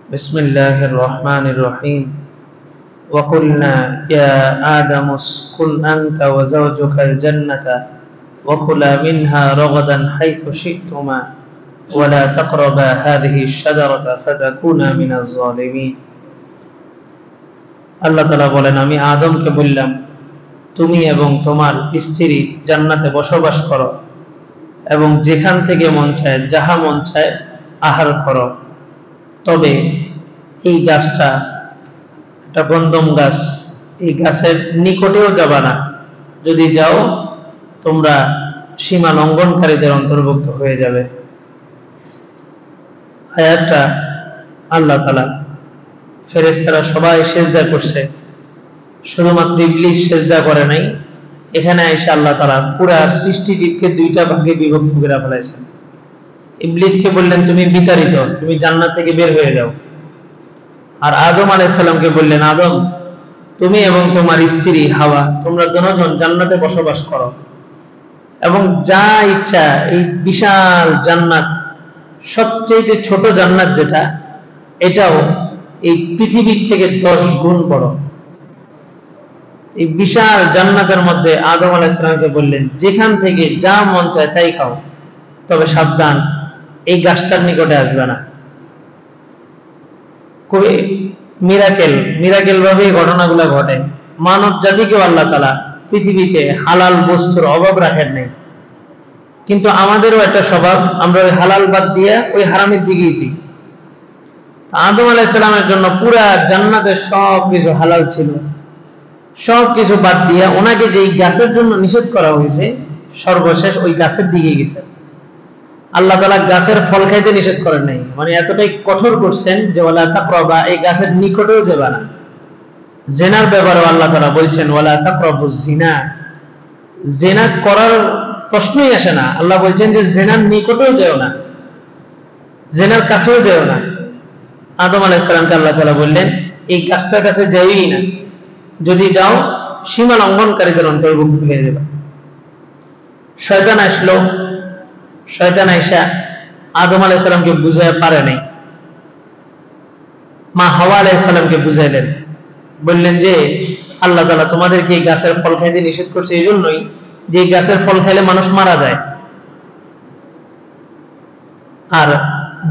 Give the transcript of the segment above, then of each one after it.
بسم الله الرحمن الرحيم وقلنا يا آدم اسكن أنت وزوجك الجنة وكلا منها رغدا حيث شئتما ولا تقربا هذه الشجرة فتكونا من الظالمين আল্লাহ তাআলা বলেন, আমি আদমকে বললাম, তুমি এবং তোমার স্ত্রী জান্নাতে বসবাস করো এবং যেখান থেকে মন চায় যাহা মন চায় আহার করো। তবে এই গাছটা একটা গন্ধম গাছ, এই গাছের নিকটেও যাবা না। যদি যাও তোমরা সীমা লঙ্ঘনকারীদের অন্তর্ভুক্ত হয়ে যাবে। আয়াতটা আল্লাহ তাআলা ফেরেশতারা সবাই সিজদা করছে, শুধুমাত্র ইবলিস সিজদা করে নাই। এখানে এসে আল্লাহ তাআলা পুরা সৃষ্টিজীবকে দুইটা ভাগে বিভক্ত করে ফেলেছেন। ইবলিসকে বললেন, তুমি বিতাড়িত, তুমি জান্নাত থেকে বের হয়ে যাও। আর আদম আলাইহিস সালামকে বললেন, আদম তুমি এবং তোমার স্ত্রী হাওয়া তোমরা দুজন জান্নাতে বসবাস করো এবং যা ইচ্ছা এই বিশাল জান্নাত, সবচেয়ে ছোট জান্নাত যেটা, এটাও এই পৃথিবীর থেকে 10 গুণ বড়। এই বিশাল জান্নাতের মধ্যে আদম আলাইহিস সালামকে বললেন, যেখান থেকে যা মন চায় তাই খাও, তবে সাবধান এই গাছটার নিকটে আসবে না। খুবই মিরাকেল ভাবে ঘটনাগুলো ঘটে। মানব জাতিকেও আল্লাহ তাআলা পৃথিবীতে হালাল বস্তুর অভাব রাখেন নাই, কিন্তু আমাদেরও একটা স্বভাব, আমরা ওই হালাল বাদ দিয়ে ওই হারামের দিকেই যাই। আদম আলাইহিস সালামের জন্য পুরা জান্নাতের সব কিছু হালাল ছিল, সব কিছু বাদ দিয়ে ওনাকে যেই গাছের জন্য নিষেধ করা হয়েছে, সর্বশেষ ওই গাছের দিকে গেছে। আল্লাহ তাআলা গাছের ফল খাইতে নিষেধ করেন নাই, মানে এতটাই কঠোর করছেন যে ওয়ালা তাকরাবা, এই গাছের নিকটেও যাবে না। জিনার ব্যাপারে আল্লাহ তাআলা বলছেন ওয়ালা তাকরাবুজ জিনা, জিনা করার প্রশ্নই আসে না। আল্লাহ বলছেন যে জিনার নিকটেও যেও না, জিনার কাছেও যেও না। আদম আলাইহিস সালামকে আল্লাহ তাআলা বললেন, এই গাছটার কাছে যাইই না, যদি যাও সীমা লঙ্ঘনকারীদের অন্তর্ভুক্ত হয়ে যাবে। শয়তান আসলো, শয়তান আইসা আদম আলাইহিস সালামকে বুঝাতে পারে নাই। মা হাওয়া আলাইহিস সালামকে বুঝাইলেন, বললেন যে আল্লাহ তাআলা তোমাদেরকে এই গাছের ফল খাইতে নিষেধ করছে এই জন্যই যে এই গাছের ফল খাইলে মানুষ মারা যায় আর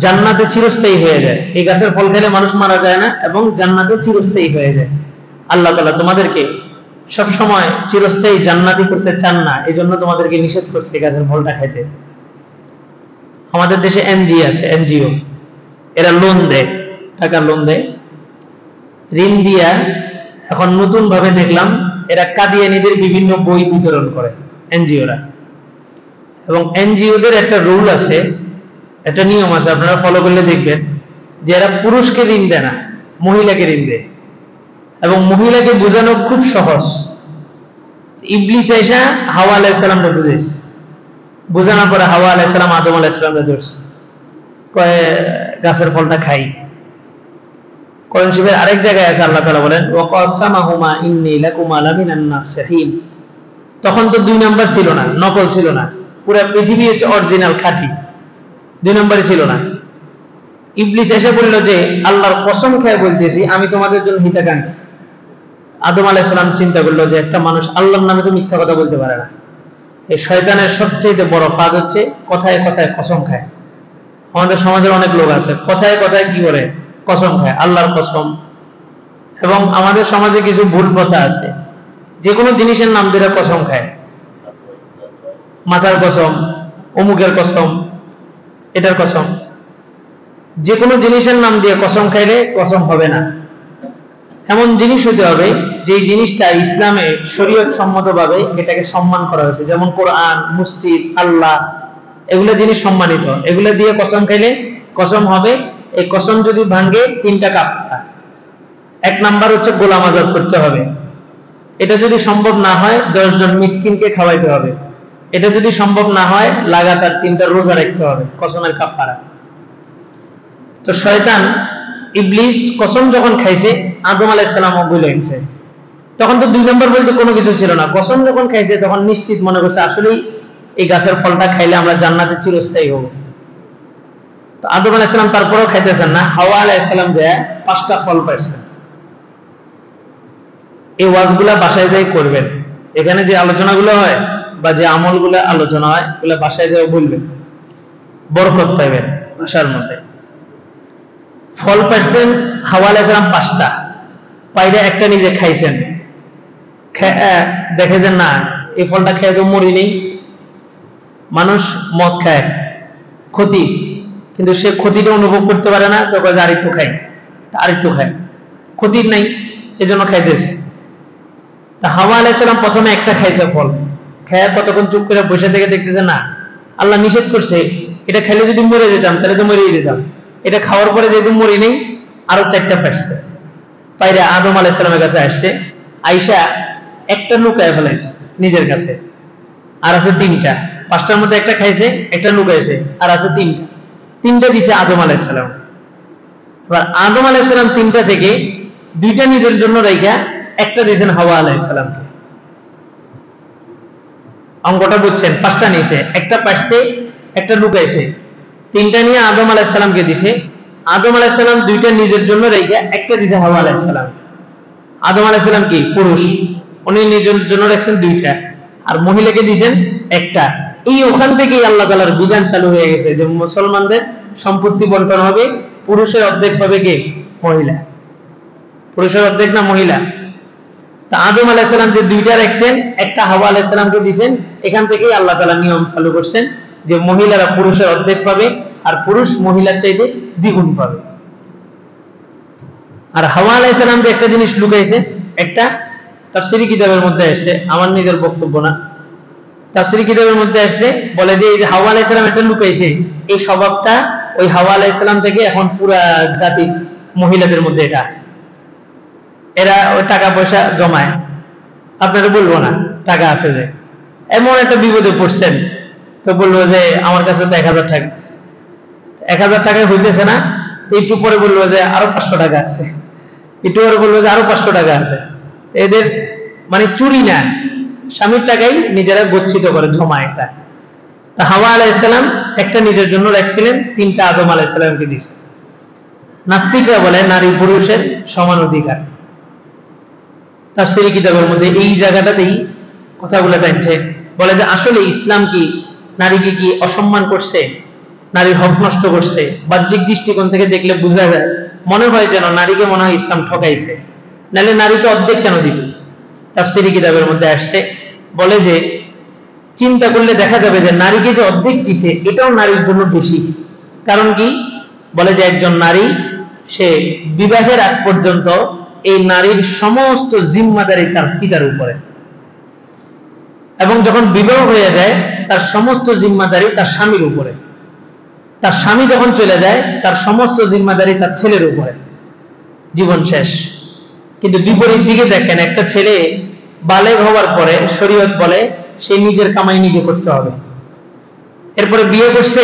জান্নাতে চিরস্থায়ী হয়ে যায়। এই গাছের ফল খাইলে মানুষ মারা যায় না এবং জান্নাতে চিরস্থায়ী হয়ে যায়। আল্লাহ তাআলা তোমাদেরকে সব সময় চিরস্থায়ী জান্নাতি করতে চান না, এই জন্য তোমাদেরকে নিষেধ করছে এই গাছের ফলটা খাইতে। আমাদের দেশে এনজিও এরা লোন দেয়, টাকা লোন দেয়, ঋণ দিয়া এখন নতুন ভাবে দেখলাম এরা কাদিয়ানীদের বিভিন্ন বই বিতরণ করে এনজিওরা। এবং এনজিওদের একটা রুল আছে, একটা নিয়ম আছে, আপনারা ফলো করলে দেখবেন যে এরা পুরুষকে ঋণ দেয় না, মহিলাকে ঋণ দেয়। এবং মহিলাকে বোঝানো খুব সহজ। ইবলিস আইসা হাওয়া আলাইহিস সালামকে বুঝাইছে, বোঝানোর পরে হাওয়া আলাইহিস সালাম আদম আলাইহিস সালামকে ধরছে, কয় গাছের ফলটা খাই। কোরআন শরীফের আরেক জায়গায় আছে আল্লাহ তাআলা বলেন ওয়াকাসামাহুমা ইন্নী লাকুমা লামিনান নাসিহিন। তখন তো 2 নাম্বার ছিল না, নকল ছিল না, পুরো পৃথিবী হচ্ছে অরিজিনাল খাঁটি, 2 নাম্বারই ছিল না। ইবলিস এসে বলল যে আল্লাহর কসম খেয়ে বলতেছি আমি তোমাদের জন্য হিতাকাঙ্ক্ষী। আদম আলাইহিস সালাম চিন্তা করলো যে একটা মানুষ আল্লাহর নামে তো মিথ্যা কথা বলতে পারে না। এই শয়তানের সবচেয়ে বড় ফাঁদ হচ্ছে কথায় কথায় কসম খায়। আমাদের সমাজের অনেক লোক আছে কথায় কথায় কি করে কসম খায়, আল্লাহর কসম। এবং আমাদের সমাজে কিছু ভুল কথা আছে, যে কোনো জিনিসের নাম দিয়ে কসম খায়, মাথার কসম, অমুকের কসম, এটার কসম। যে কোনো জিনিসের নাম দিয়ে কসম খাইলে কসম হবে না। এমন জিনিস হতে হবে যে জিনিসটা ইসলামে শরীয়ত সম্মতভাবে এটাকে সম্মান করা হয়েছে, যেমন কোরআন, মসজিদ, আল্লাহ, এগুলো জিনিস সম্মানিত। এগুলো দিয়ে কসম খাইলে কসম হবে। এই কসম যদি ভাঙে 3টা কাফারা। 1 নাম্বার হচ্ছে গোলাম আজাদ করতে হবে, এটা যদি সম্ভব না হয় 10 জন মিসকিনকে খাওয়াইতে হবে, এটা যদি সম্ভব না হয় লাগাতার 3টা রোজা রাখতে হবে, কসমের কাফারা। তো শয়তান ইবলিস কসম যখন খাইছে আদম আলাইহিস সালামও বলে গেছে, তখন তো 2 নাম্বার বলতে কোনো কিছু ছিল না। কসম যখন খাইছে তখন নিশ্চিত মনে করছে আসলেই এই গাছের ফলটা খাইলে আমরা জান্নাতে চিরস্থায়ী হব। আদম আলাইহিস সালাম তারপরেও খাইতেছেন না, হাওয়া আলাইহিস সালাম যে 5টা ফল পাইছেন। এই ওয়াজগুলা বাসায় যাই করবেন, এখানে যে আলোচনাগুলো হয় বা যে আমলগুলো আলোচনা হয় এগুলো বাসায় যাই বলবেন, বরকত পাইবেন বাসার মধ্যে। ফল পাইছেন হাওয়া আলাইহিস সালাম 5টা, পাইলে একটা নিজে খাইছেন, দেখে যে না এই ফলটা খেয়ে তো মরি নেই। মানুষ মদ খায় ক্ষতি, কিন্তু সে ক্ষতিটা অনুভব করতে পারে না, তো আরেকটু খাই, আরেকটু খায়, ক্ষতির নাই এজন্য খাইতেছে। তা হাওয়া আলাইহিস সালাম প্রথমে একটা খাইছে ফল, খেয়ে কতক্ষণ চুপ করে বসে থেকে দেখতেছে না আল্লাহ নিষেধ করছে, এটা খেলে যদি মরে যেতাম তাহলে তো মরেই যেতাম, এটা খাওয়ার পরে যেহেতু মরি নেই আরো 4টা পাইছে। পাইরে আদম আলাইহিস সালামের কাছে আসছে, আইসা একটা লুকায় ফেলাইছে নিজের কাছে, আর আছে 3টা। 5টার মধ্যে একটা খাইছে, একটা লুকাইছে, আর আছে 3টা। 3টা দিছে আদম আলাইহিস সালাম। এবার আদম আলাইহিস সালাম 3টা থেকে 2টা নিজের জন্য রাইখা একটা দিয়েছেন হাওয়া আলাইহিস সালামকে। অঙ্কটা বুঝছেন? 5টা নিয়েছে, একটা পাইছে, একটা লুকাইছে, 3টা নিয়ে আদম আলাইহিস সালামকে দিছে। আদম আলাইহিস সালাম 2টা নিজের জন্য রাইখা একটা দিয়েছে হাওয়া আলাইহিস সালাম। আদম আলাইহিস সালাম কি পুরুষ, উনি নিজের জন্য রাখছেন 2টা, আর মহিলাকে দিয়েছেন একটা। এই ওখান থেকেই আল্লাহ তাআলার বিধান চালু হয়ে গেছে যে মুসলমানদের সম্পত্তি বন্টন হবে, পুরুষের অর্ধেক পাবে কে? মহিলা। পুরুষের অর্ধেক না মহিলা? তা আদম আলাইহিস সালাম যে 2টা রাখছেন, একটা হাওয়া আলাইহিস সালামকে দিয়েছেন, এখান থেকেই আল্লাহ তাআলা নিয়ম চালু করছেন যে মহিলারা পুরুষের অর্ধেক পাবে, আর পুরুষ মহিলার চাইতে দ্বিগুণ পাবে। আর হাওয়া আলাইহিস সালাম যে একটা জিনিস লুকাইছে, একটা তাফসীরি কিতাবের মধ্যে আসছে, আমার নিজের বক্তব্য না, তাফসীরি কিতাবের মধ্যে আসছে, বলে যে এই যে হাওয়া আলাইহিস সালাম একটা লুকাইছে, এই স্বভাবটা ওই হাওয়া আলাইহিস সালাম থেকে এখন পুরা জাতি মহিলাদের মধ্যে এটা আছে। এরা ওই টাকা পয়সা জমায়, আপনারা বলবো না টাকা আছে, যে এমন একটা বিপদে পড়ছেন তো বলবো যে আমার কাছে তো 1000 টাকা আছে, 1000 টাকায় হইতেছে না, একটু পরে বলবো যে আরো 500 টাকা আছে, একটু পরে বলবো যে আরো 500 টাকা আছে। এদের মানে চুরি না, স্বামীর টাকাই নিজেরা গচ্ছিত করে জমায় একটা। তা হাওয়া আলাইহিস সালাম একটা নিজের জন্য রাখছিলেন, 3টা আদম আলাইহিস সালামকে দিয়েছে। নাস্তিকরা বলে নারী পুরুষের সমান অধিকার। তাফসীরি কিতাবের মধ্যে এই জায়গাটাতেই কথাগুলো টানছে, বলে যে আসলে ইসলাম কি নারীকে কি অসম্মান করছে, নারীর হক নষ্ট করছে? বাহ্যিক দৃষ্টিকোণ থেকে দেখলে বোঝা যায়, মনে হয় যেন নারীকে মনে হয় ইসলাম ঠকাইছে, নাহলে নারীকে অর্ধেক কেন দিবে? তাফসীরি কিতাবের মধ্যে আসছে, বলে যে চিন্তা করলে দেখা যাবে যে নারীকে যে অর্ধেক দিছে এটাও নারীর জন্য বেশি। কারণ কি? বলে যে একজন নারী সে বিবাহের আগ পর্যন্ত এই নারীর সমস্ত জিম্মাদারি তার পিতার উপরে, এবং যখন বিবাহ হয়ে যায় তার সমস্ত জিম্মাদারি তার স্বামীর উপরে, তার স্বামী যখন চলে যায় তার সমস্ত জিম্মাদারি তার ছেলের উপরে, জীবন শেষ। কিন্তু বিপরীত দিকে দেখেন, একটা ছেলে বালেগ হওয়ার পরে শরীয়ত বলে সে নিজের কামাই নিজে করতে হবে। এরপরে বিয়ে করছে,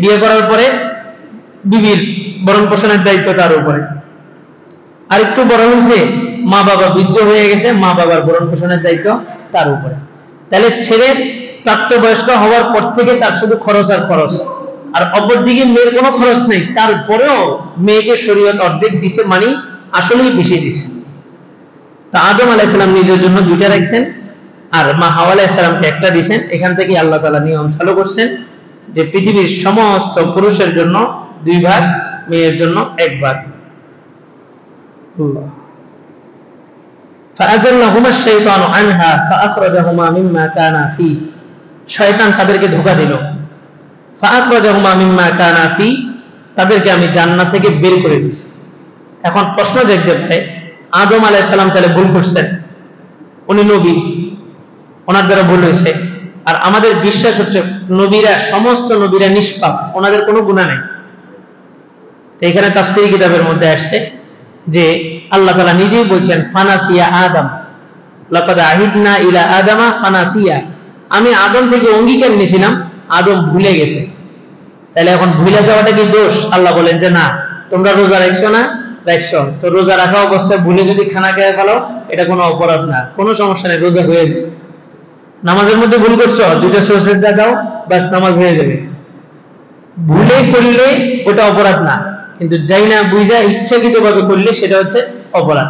বিয়ে করার পরে বিবির ভরণ পোষণের দায়িত্ব তার উপরে। আর একটু বড় হয়েছে, মা বাবা বৃদ্ধ হয়ে গেছে, মা বাবার ভরণ পোষণের দায়িত্ব তার উপরে। তাহলে ছেলের প্রাপ্তবয়স্ক হওয়ার পর থেকে তার শুধু খরচ আর খরচ, আর অপরদিকে মেয়ের কোনো খরচ নেই, তারপরেও মেয়েকে শরীয়ত অর্ধেক দিছে, মানে আসলেই বেশি দিছে। তা আদম আলাইহিস সালাম নিজের জন্য 2টা রাখছেন, আর মা হাওয়া আলাইহিস সালামকে একটা দিয়েছেন। এখান থেকে আল্লাহ তাআলা নিয়ম চালু করছেন যে পৃথিবীর সমস্ত পুরুষের জন্য 2 ভাগ, মেয়ের জন্য 1 ভাগ। فأزلهما الشيطان عنها فأخرجهما مما كانا فيه। শয়তান তাদেরকে ধোঁকা দিল। فأخرجهما مما كانا فيه, তাদেরকে আমি জান্নাত থেকে বের করে দিয়েছি। এখন প্রশ্ন দেখতে পারে, আদম আলাইহিস সালাম তাহলে ভুল করছেন, উনি নবী, ওনার দ্বারা ভুল হয়েছে। আর আমাদের বিশ্বাস হচ্ছে নবীরা, সমস্ত নবীরা নিষ্পাপ, ওনাদের কোনো গুনাহ নাই। এখানে তাফসীরি কিতাবের মধ্যে আসছে যে আল্লাহ তাআলা নিজেই বলছেন ফানাসিয়া আদম, লাকাদ আহিদনা ইলা আদামা ফানাসিয়া, আমি আদম থেকে অঙ্গীকার নিয়েছিলাম, আদম ভুলে গেছে। তাহলে এখন ভুলে যাওয়াটা কি দোষ? আল্লাহ বলেন যে না, তোমরা রোজা রাখছো না, রাখছো, তো রোজা রাখা অবস্থায় ভুলে যদি খানা খেয়ে ফেলো এটা কোনো অপরাধ না, কোনো সমস্যা নেই, রোজা হয়ে যাবে। নামাজের মধ্যে ভুল করছো, 2টা সুজদা দাও, বাস নামাজ হয়ে যাবে। ভুলে করলে ওটা অপরাধ না, কিন্তু যাই না বুঝা ইচ্ছাকৃত ভাবে করলে সেটা হচ্ছে অপরাধ।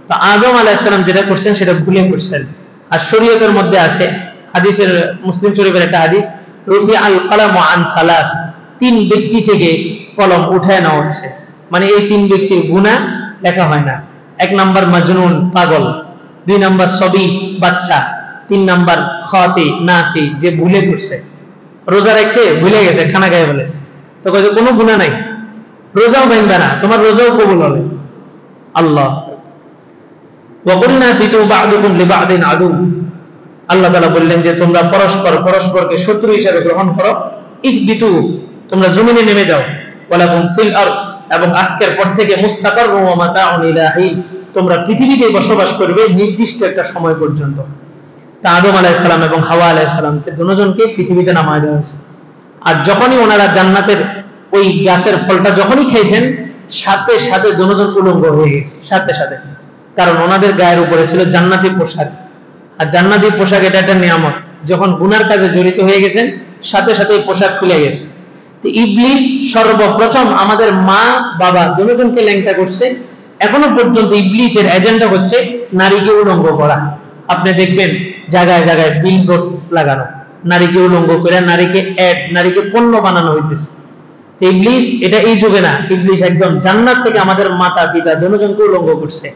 তো আদম আলাইহিস সালাম যেটা করছেন সেটা ভুলে করছেন। আর শরীয়তের মধ্যে আছে, হাদিসের মুসলিম শরীফের একটা হাদিস, রুফি আল কলাম আন সালাস, 3 ব্যক্তি থেকে কলম উঠায় নেওয়া হচ্ছে, মানে এই 3 ব্যক্তির গুনাহ লেখা হয় না। 1 নাম্বার মাজনুন, পাগল; 2 নাম্বার সবি, বাচ্চা; 3 নাম্বার খাতি, নাসি, যে ভুলে করছে। রোজা রাখছে, ভুলে গেছে, খানা খেয়ে ফেলেছে, তো কইছে কোনো গুনাহ নাই, রোজাও ভাঙবে না, তোমার রোজাও কবুল হবে। আল্লাহ ওয়াকুলনা বিতু বা'দুকুম লিবা'দিন আদু, আল্লাহ তাআলা বললেন যে তোমরা পরস্পরকে শত্রু হিসেবে গ্রহণ করো। ইহবিতু, তোমরা জমিনে নেমে যাও। ওয়ালাকুম ফিল আরদ, এবং আজকের পর থেকে মুস্তাকাররুম ওয়া মাতাউন ইলা হিন, তোমরা পৃথিবীতে বসবাস করবে নির্দিষ্ট একটা সময় পর্যন্ত। তা আদম আলাইহিস সালাম এবং হাওয়া আলাইহিস সালামকে দুজনকে পৃথিবীতে নামায় দেওয়া হয়েছে। আর যখনই ওনারা জান্নাতের ওই গাছের ফলটা যখনই খেয়েছেন, সাথে সাথে দুজন উলঙ্গ হয়ে গেছে, সাথে সাথে। কারণ ওনাদের গায়ের উপরে ছিল জান্নাতি পোশাক, আর জান্নাতি পোশাক এটা একটা নিয়ামত। যখন গুনার কাজে জড়িত হয়ে গেছেন, সাথে সাথে পোশাক খুলে গেছে। তো ইবলিস সর্বপ্রথম আমাদের মা বাবা দুজনকে ল্যাংটা করছে। এখনো পর্যন্ত ইবলিসের এজেন্ডা হচ্ছে নারীকে উলঙ্গ করা। আপনি দেখবেন জায়গায় জায়গায় বিলবোর্ড লাগানো, নারীকে উলঙ্গ করে নারীকে পণ্য বানানো হইতেছে। ইবলিস এটা এই যুগে না, ইবলিস একদম জান্নাত থেকে আমাদের মাতা পিতা দুজনকে উলঙ্গ করছে।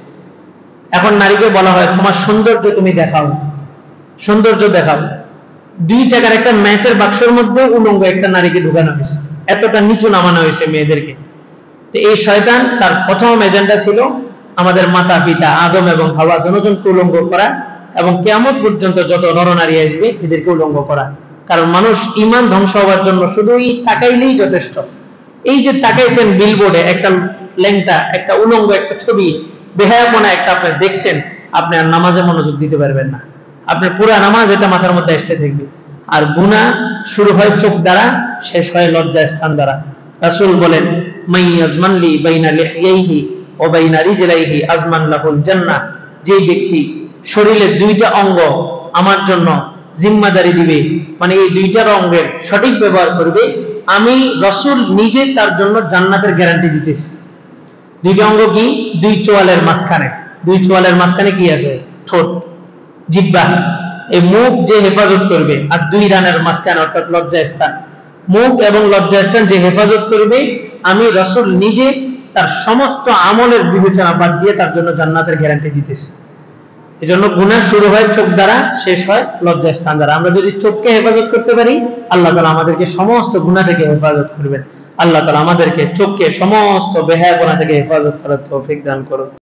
এখন নারীকে বলা হয় তোমার সৌন্দর্য তুমি দেখাও, সৌন্দর্য দেখাও। 2 টাকার একটা ম্যাচের বাক্সের মধ্যে উলঙ্গ একটা নারীকে ঢুকানো হয়েছে, এতটা নিচু নামানো হয়েছে মেয়েদেরকে। তো এই শয়তান তার প্রথম এজেন্ডা ছিল আমাদের মাতা পিতা আদম এবং হাওয়া দুজনকে উলঙ্গ করা, এবং কিয়ামত পর্যন্ত যত নরনারী আসবে এদেরকে উলঙ্গ করা। কারণ মানুষ ঈমান ধ্বংস হওয়ার জন্য শুধুই তাকাইলেই যথেষ্ট। এই যে তাকাইছেন বিলবোর্ডে একটা ল্যাংটা, একটা উলঙ্গ একটা ছবি, বেহায়াপনা একটা আপনি দেখছেন, আপনি আর নামাজে মনোযোগ দিতে পারবেন না। আপনার পুরা নামাজ এটা মাথার মধ্যে আসতে থাকবে। আর গুনাহ শুরু হয় চোখ দ্বারা, শেষ হয় লজ্জা স্থান দ্বারা। রাসূল বলেন, মাই আজমানলি বাইনা লিহইহি ওয়া বাইনা রিজলাইহি আজমান লাহুল জান্নাহ, যে ব্যক্তি শরীরের 2টা অঙ্গ আমার জন্য জিম্মাদারি দিবে, মানে এই 2টার অঙ্গের সঠিক ব্যবহার করবে, আমি রাসূল নিজে তার জন্য জান্নাতের গ্যারান্টি দিতেছি। 2টা অঙ্গ কি? 2 চোয়ালের মাঝখানে। 2 চোয়ালের মাঝখানে কি আছে? ঠোঁট, জিহ্বা। এই মুখ যে হেফাজত করবে, আর 2 রানের মাঝখানে অর্থাৎ লজ্জাস্থান, মুখ এবং লজ্জাস্থান যে হেফাজত করবে, আমি রাসূল নিজে তার সমস্ত আমলের বিবেচনা বাদ দিয়ে তার জন্য জান্নাতের গ্যারান্টি দিতেছি। এজন্য গুনাহ শুরু হয় চোখ দ্বারা, শেষ হয় লজ্জাস্থান দ্বারা। আমরা যদি চোখকে হেফাজত করতে পারি, আল্লাহ তাআলা আমাদেরকে সমস্ত গুনাহ থেকে হেফাজত করবেন। আল্লাহ তাআলা আমাদেরকে চোখকে সমস্ত বেহায়াপনা থেকে হেফাজত করার তৌফিক দান করুন।